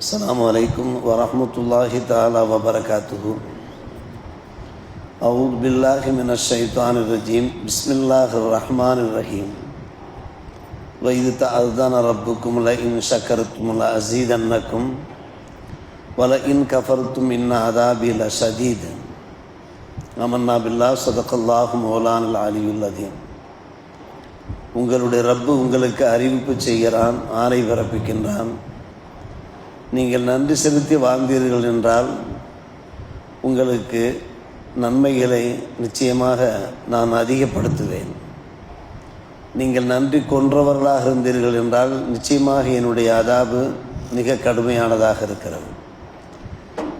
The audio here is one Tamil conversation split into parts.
السلام عليكم ورحمة الله تعالى وبركاته. أعوذ بالله من الشيطان الرجيم. بسم الله الرحمن الرحيم. وإذ تأذن ربكم لئن شكرتم لأزيدنكم ولئن كفرتم إن عذابي لشديد. آمنا بالله صدق الله مولانا العلي العظيم. உங்களுடைய ரப்பு உங்களுக்கு அறிவிப்பு செய்கிறான், ஆணை பிறப்பிக்கின்றான். நீங்கள் நன்றி செலுத்தி வாழ்ந்தீர்கள் என்றால் உங்களுக்கு நன்மைகளை நிச்சயமாக நான் அதிகப்படுத்துவேன். நீங்கள் நன்றி கொன்றவர்களாக இருந்தீர்கள் என்றால் நிச்சயமாக என்னுடைய அதாபு மிக கடுமையானதாக இருக்கிறது.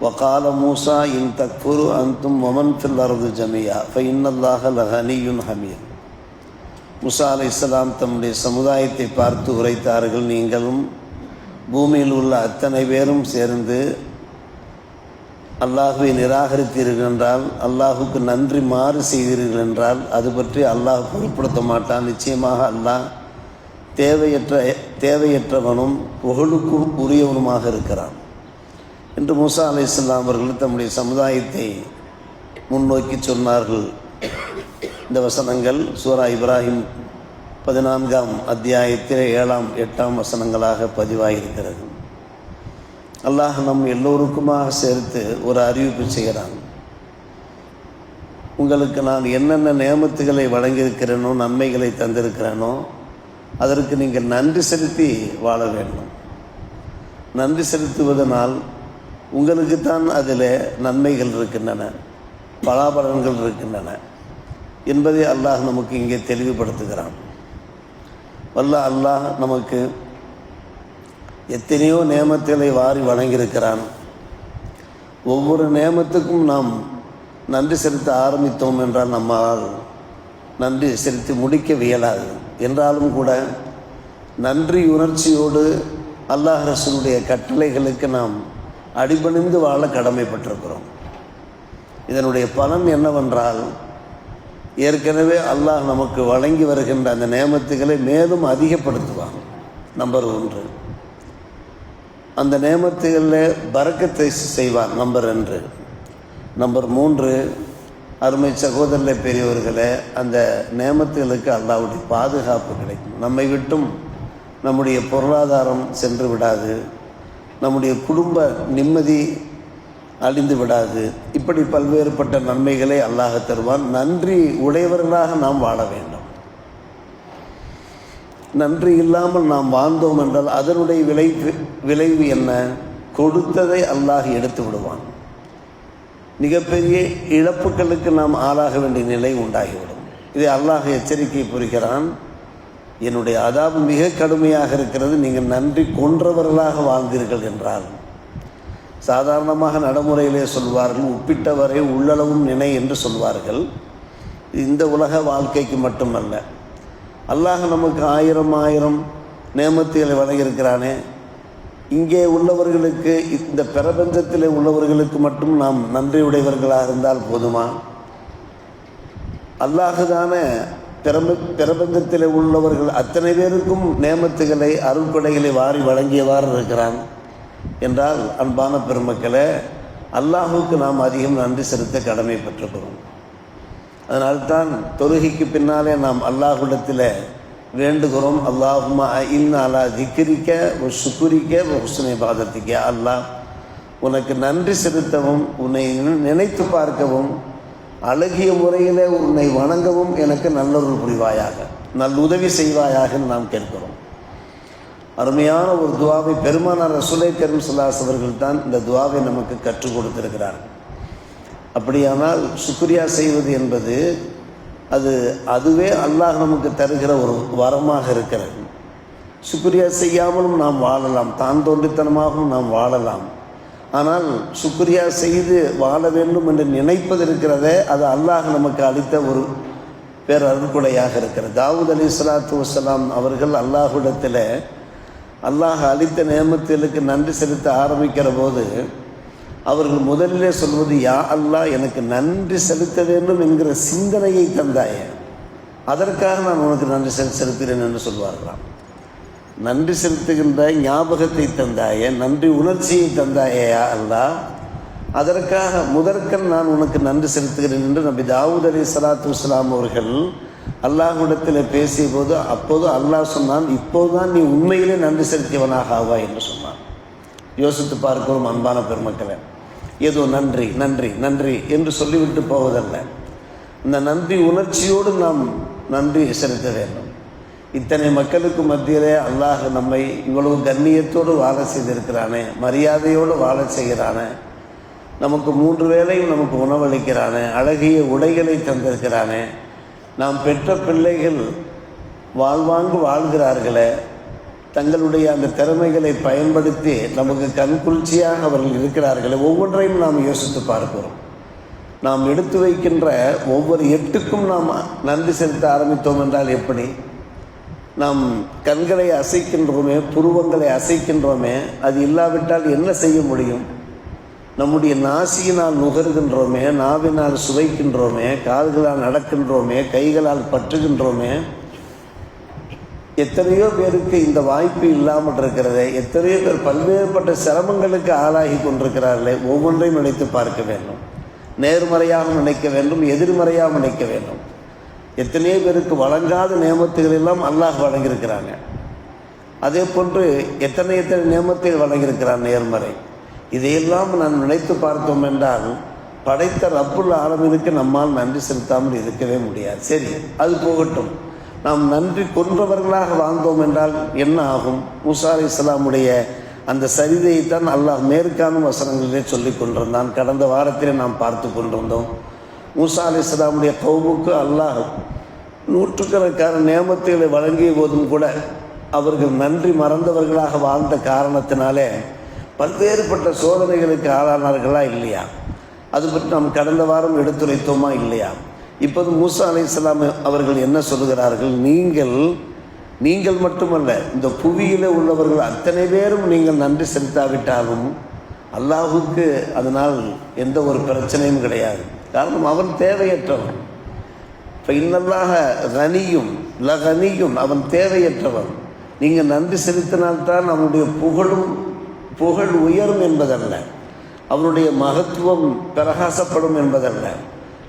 வகால மூசா இன் தக்ஃபுரு அன்தும் வமன் ஃபில் அர்து ஜமியா ஃபஇன்னல்லாஹ லகனியுன் ஹமீத். மூசா அலைஹிஸ்ஸலாம் தம்முடைய சமுதாயத்தை பார்த்து உரைத்தார்கள், நீங்களும் பூமியில் உள்ள அத்தனை பேரும் சேர்ந்து அல்லாஹுவை நிராகரித்தீர்கள் என்றால், அல்லாஹுக்கு நன்றி மாறு செய்தீர்கள் என்றால் அது பற்றி அல்லாஹ் பொருட்படுத்த மாட்டான். நிச்சயமாக அல்லாஹ் தேவையற்றவனும் புகழுக்கும் உரியவனுமாக இருக்கிறான் என்று மூசா அலைஹிஸ்ஸலாம் அவர்கள் தம்முடைய சமுதாயத்தை முன்னோக்கி சொன்னார்கள். இந்த வசனங்கள் சூரா இப்ராஹிம் 14ஆம் அத்தியாயத்தில் 7ஆம் 8ஆம் வசனங்களாக பதிவாகியிருக்கிறது. அல்லாஹ் நம் எல்லோருக்குமாக சேர்த்து ஒரு அறிவிப்பு செய்கிறான். உங்களுக்கு நான் என்னென்ன நியமத்துகளை வழங்கியிருக்கிறேனோ, நன்மைகளை தந்திருக்கிறேனோ, அதற்கு நீங்கள் நன்றி செலுத்தி வாழ வேண்டும். நன்றி செலுத்துவதனால் உங்களுக்குத்தான் அதில் நன்மைகள் இருக்கின்றன, பலாபலன்கள் இருக்கின்றன என்பதை அல்லாஹ் நமக்கு இங்கே தெளிவுபடுத்துகிறான். அல்லாஹ் நமக்கு எத்தனையோ நியமத்துகளை வாரி வழங்கியிருக்கிறான். ஒவ்வொரு நியமத்துக்கும் நாம் நன்றி செலுத்த ஆரம்பித்தோம் என்றால் நம்மால் நன்றி செலுத்தி முடிக்க இயலாது. என்றாலும் கூட நன்றி உணர்ச்சியோடு அல்லாஹ் ரசூலுடைய கட்டளைகளுக்கு நாம் அடிபணிந்து வாழ கடமைப்பட்டிருக்கிறோம். இதனுடைய பலன் என்னவென்றால், ஏற்கனவே அல்லாஹ் நமக்கு வழங்கி வருகின்ற அந்த நேமத்துகளை மேலும் அதிகப்படுத்துவான். நம்பர் 1, அந்த நேமத்துகளில் பரக்கத்தை செய்வான். நம்பர் 2. நம்பர் 3, அருமை சகோதரர்களே, பெரியவர்களே, அந்த நேமத்துகளுக்கு அல்லாஹ்வுடைய பாதுகாப்பு கிடைக்கும். நம்மை விட்டும் நம்முடைய பொருளாதாரம் சென்று விடாது, நம்முடைய குடும்ப நிம்மதி அழிந்து விடாது. இப்படி பல்வேறுபட்ட நன்மைகளை அல்லாஹ் தருவான். நன்றி உடையவர்களாக நாம் வாழ வேண்டும். நன்றி இல்லாமல் நாம் வாழ்ந்தோம் என்றால் அதனுடைய விளைவு என்ன? கொடுத்ததை அல்லாஹ் எடுத்து விடுவான். மிகப்பெரிய இழப்புகளுக்கு நாம் ஆளாக வேண்டிய நிலை உண்டாகிவிடும். இதை அல்லாஹ் எச்சரிக்கை புரிகிறான். என்னுடைய அதாபு மிக கடுமையாக இருக்கிறது, நீங்கள் நன்றி கொன்றவர்களாக வாழ்ந்தீர்கள் என்றால். சாதாரணமாக நடைமுறையிலே சொல்வார்கள், உப்பிட்டவரை உள்ளளவும் நினை என்று சொல்வார்கள். இந்த உலக வாழ்க்கைக்கு மட்டுமல்ல, அல்லாஹ் நமக்கு ஆயிரம் நேமத்துகளை வழங்கியிருக்கிறானே, இங்கே உள்ளவர்களுக்கு, இந்த பிரபஞ்சத்தில் உள்ளவர்களுக்கு மட்டும் நாம் நன்றியுடையவர்களாக இருந்தால் போதுமா? அல்லாஹுதானே பிரபஞ்சத்தில் உள்ளவர்கள் அத்தனை பேருக்கும் நேமத்துகளை, அருள்கொடைகளை வாரி வழங்கியவாறு இருக்கிறான் என்றால், அன்பான பெருமக்களே, அல்லாஹுக்கு நாம் அதிகம் நன்றி செலுத்த கடமைப்பட்டிருக்கிறோம். அதனால்தான் தொழுகைக்கு பின்னாலே நாம் அல்லாஹ்விடத்தில் வேண்டுகிறோம், அல்லாஹும்ம இன் அலா திக்ரிக்க வ ஷுக்ரிக்க வ ஹுஸ்னி இபாதத்திக்க. அல்லாஹ், உனக்கு நன்றி செலுத்தவும், உன்னை நினைத்து பார்க்கவும், அழகிய முறையில் உன்னை வணங்கவும் எனக்கு நல்லொருள் புரிவாயாக, நல்லுதவி செய்வாயாக நாம் கேட்கிறோம். அருமையான ஒரு துவாவை பெருமானார் ரசூலை கரீம் ஸல்லல்லாஹு அலைஹி அவர்கள் தான் இந்த துவாவை நமக்கு கற்றுக் கொடுத்திருக்கிறார். அப்படியானால் சுக்ரியா செய்வது என்பது அதுவே அல்லாஹ் நமக்கு தருகிற ஒரு வரமாக இருக்கிறது. சுக்ரியா செய்யாமலும் நாம் வாழலாம், தான் தோன்றித்தனமாகவும் நாம் வாழலாம். ஆனால் சுக்ரியா செய்து வாழ வேண்டும் என்று நினைப்பது இருக்கிறதே, அது அல்லாஹ் நமக்கு அளித்த ஒரு பேரருள்கொடையாக இருக்கிறது. தாவூத் அலைஹிஸ்ஸலாத்து வஸ்ஸலாம் அவர்கள் அல்லாஹ்விடத்தில் அல்லாஹ் அளித்த நேமத்துகளுக்கு நன்றி செலுத்த ஆரம்பிக்கிற போது அவர்கள் முதலிலே சொல்வது, யா அல்லாஹ், எனக்கு நன்றி செலுத்த வேண்டும் என்கிற சிந்தனையை தந்தாயே, அதற்காக நான் உனக்கு நன்றி செலுத்துகிறேன் என்று சொல்வார்களாம். நன்றி செலுத்துகின்ற ஞாபகத்தை தந்தாயே, நன்றி உணர்ச்சியை தந்தாயா அல்லாஹ், அதற்காக முதற்கண் நான் உனக்கு நன்றி செலுத்துகிறேன் என்று நபி தாவூத் அலைஹிஸ்ஸலாத்து வஸ்ஸலாம் அவர்கள் அல்லாஹ்விடத்தில் பேசிய போது அப்போது அல்லாஹ் சொன்னான், இப்போதுதான் நீ உண்மையிலே நன்றி செலுத்தியவனாக ஆவாய் என்று சொன்னான். யோசித்து பார்க்கிறோம் அன்பான பெருமக்களே, ஏதோ நன்றி நன்றி நன்றி என்று சொல்லிவிட்டு போவதல்ல, இந்த நன்றி உணர்ச்சியோடு நாம் நன்றி செலுத்த வேண்டும். இத்தனை மக்களுக்கு மத்தியிலே அல்லாஹ் நம்மை இவ்வளவு கண்ணியத்தோடு வாழ செய்திருக்கிறானே, மரியாதையோடு வாழ செய்கிறானே, நமக்கு 3 வேளையும் நமக்கு உணவளிக்கிறானே, அழகிய உடைகளை தந்திருக்கிறானே, நாம் பெற்ற பிள்ளைகள் வாழ்வாங்கு வாழ்கிறார்களே, தங்களுடைய அந்த திறமைகளை பயன்படுத்தி நமக்கு கண்குளிர்ச்சியாக அவர்கள் இருக்கிறார்களே, ஒவ்வொன்றையும் நாம் யோசித்து பார்க்கிறோம். நாம் எடுத்து வைக்கின்ற ஒவ்வொரு எட்டுக்கும் நாம் நன்றி செலுத்த ஆரம்பித்தோம் என்றால் எப்படி? நாம் கண்களை அசைக்கின்றோமே, புருவங்களை அசைக்கின்றோமே, அது இல்லாவிட்டால் என்ன செய்ய முடியும்? நம்முடைய நாசியினால் நுகர்கின்றோமே, நாவினால் சுவைக்கின்றோமே, கால்களால் நடக்கின்றோமே, கைகளால் பற்றுகின்றோமே. எத்தனையோ பேருக்கு இந்த வாய்ப்பு இல்லாமல் இருக்கிறதே, எத்தனையோ பேர் பல்வேறுபட்ட சிரமங்களுக்கு ஆளாகி கொண்டிருக்கிறார்களே, ஒவ்வொன்றையும் நினைத்து பார்க்க வேண்டும். நேர்மறையாக நினைக்க வேண்டும், எதிர்மறையாக நினைக்க வேண்டும். எத்தனையோ பேருக்கு வழங்காத நியமத்துகள் எல்லாம் அல்லாஹ் வழங்கியிருக்கிறாங்க. அதே போன்று எத்தனை நியமத்தை வழங்கியிருக்கிறான் நேர்மறை. இதையெல்லாம் நாம் நினைத்து பார்த்தோம் என்றால் படைத்த ரப்புல் ஆலமீனுக்கு நம்மால் நன்றி செலுத்தாமல் இருக்கவே முடியாது. சரி, அது போகட்டும். நாம் நன்றி கொன்றவர்களாக வாழ்ந்தோம் என்றால் என்ன ஆகும்? மூசா அலைஹிஸ்ஸலாமுடைய அந்த சரிதையைத்தான் அல்லாஹ் மேற்காணும் வசனங்களிலே சொல்லி கொண்டிருந்தான். கடந்த வாரத்திலே நாம் பார்த்து கொண்டிருந்தோம். மூசா அலைஹிஸ்ஸலாமுடைய கௌமுக்கு அல்லாஹ் நூற்றுக்கணக்கான நியமத்துகளை வழங்கிய போதும் கூட அவர்கள் நன்றி மறந்தவர்களாக வாழ்ந்த காரணத்தினாலே பல்வேறுபட்ட சோதனைகளுக்கு ஆளானார்களா இல்லையா? அது பற்றி நாம் கடந்த வாரம் எடுத்துரைத்தோமா இல்லையா? இப்போது மூசா அலைஹிஸ்ஸலாம் அவர்கள் என்ன சொல்கிறார்கள்? நீங்கள் மட்டுமல்ல, இந்த புவியில் உள்ளவர்கள் அத்தனை பேரும் நீங்கள் நன்றி செலுத்தாவிட்டாலும் அல்லாஹுக்கு அதனால் எந்த ஒரு பிரச்சனையும் கிடையாது. காரணம், அவன் தேவையற்றவன். இப்போ இன்னல்லாஹ கனியும் லகனியும், அவன் தேவையற்றவன். நீங்கள் நன்றி செலுத்தினால்தான் அவனுடைய புகழ் உயரும் என்பதல்ல, அவனுடைய மகத்துவம் பிரகாசப்படும் என்பதல்ல.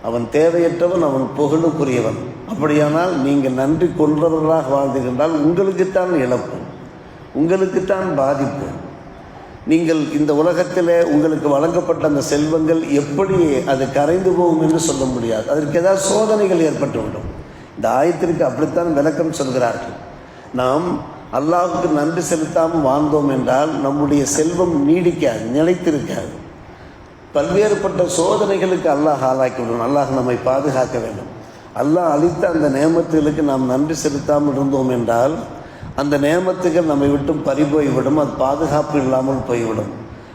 அவன் தேவையற்றவன், அவன் புகழுக்குரியவன். அப்படியானால் நீங்கள் நன்றி கொன்றவர்களாக வாழ்ந்துகின்றால் உங்களுக்குத்தான் இழப்பு, உங்களுக்குத்தான் பாதிப்பு. நீங்கள் இந்த உலகத்தில் உங்களுக்கு வழங்கப்பட்ட அந்த செல்வங்கள் எப்படி அது கரைந்து போகும் என்று சொல்ல முடியாது. அதற்கு ஏதாவது சோதனைகள் ஏற்பட்டுவிடும். இந்த ஆயத்திற்கு அப்படித்தான் விளக்கம் சொல்கிறார்கள். நாம் அல்லாஹுக்கு நன்றி செலுத்தாமல் வாழ்ந்தோம் என்றால் நம்முடைய செல்வம் நீடிக்காது, நிலைத்திருக்காது. பல்வேறுபட்ட சோதனைகளுக்கு அல்லாஹ் ஆளாக்கிவிடும். அல்லாஹ் நம்மை பாதுகாக்க வேண்டும். அல்லாஹ் அளித்த அந்த நேமத்துகளுக்கு நாம் நன்றி செலுத்தாமல் இருந்தோம் என்றால் அந்த நேமத்துகள் நம்மை விட்டும் பறிபோய்விடும். அது பாதுகாப்பு இல்லாமல் போய்விடும்.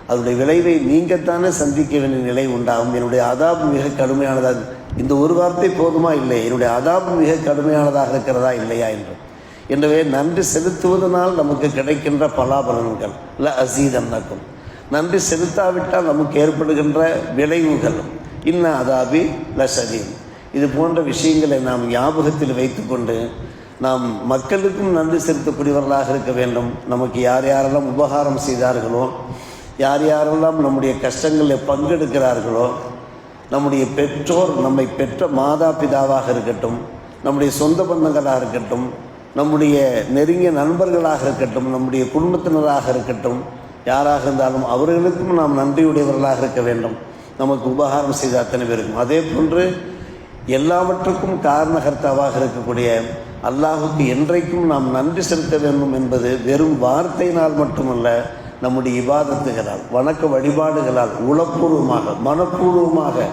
அதனுடைய விளைவை நீங்கத்தானே சந்திக்க வேண்டிய நிலை உண்டாகும். என்னுடைய அதாபு மிக கடுமையானதாக, இந்த ஒரு வார்த்தை போதுமா இல்லை, என்னுடைய அதாபு மிக கடுமையானதாக இருக்கிறதா இல்லையா என்று. எனவே நன்றி செலுத்துவதனால் நமக்கு கிடைக்கின்ற பலாபலன்கள் ல அஸீதன்னக்கும், நன்றி செலுத்தாவிட்டால் நமக்கு ஏற்படுகின்ற விளைவுகள் இன்ன அதாபி ல ஷதீத். இது போன்ற விஷயங்களை நாம் ஞாபகத்தில் வைத்துக்கொண்டு நாம் மக்களுக்கும் நன்றி செலுத்தக்கூடியவர்களாக இருக்க வேண்டும். நமக்கு யார் யாரெல்லாம் உபகாரம் செய்தார்களோ, யார் யாரெல்லாம் நம்முடைய கஷ்டங்களில் பங்கெடுக்கிறார்களோ, நம்முடைய பெற்றோர், நம்மை பெற்ற மாதா பிதாவாக இருக்கட்டும், நம்முடைய சொந்த பந்தங்களாக இருக்கட்டும், நம்முடைய நெருங்கிய நண்பர்களாக இருக்கட்டும், நம்முடைய குடும்பத்தினராக இருக்கட்டும், யாராக இருந்தாலும் அவர்களுக்கும் நாம் நன்றியுடையவர்களாக இருக்க வேண்டும். நமக்கு உபகாரம் செய்த அத்தனை பேருக்கும். அதே போன்று எல்லாவற்றுக்கும் காரணகர்த்தாவாக இருக்கக்கூடிய அல்லாஹுக்கு என்றைக்கும் நாம் நன்றி செலுத்த வேண்டும் என்பது வெறும் வார்த்தையினால் மட்டுமல்ல, நம்முடைய இபாதத்துகளால், வணக்க வழிபாடுகளால், உளப்பூர்வமாக மனப்பூர்வமாக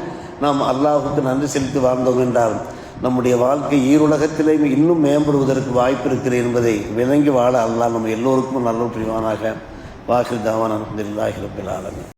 நாம் அல்லாஹுக்கு நன்றி செலுத்தி வாழ்ந்தோம் என்றால் நம்முடைய வாழ்க்கை ஈருலகத்திலேயும் இன்னும் மேம்படுவதற்கு வாய்ப்பு இருக்கிறது என்பதை விளங்கி வாழ அல்லாஹ் நம்ம எல்லோருக்கும் நல்ல புரிவானாக. வாஹிர் தாவான் அல்ஹம்துலில்லாஹி ரப்பில் ஆலமீன்.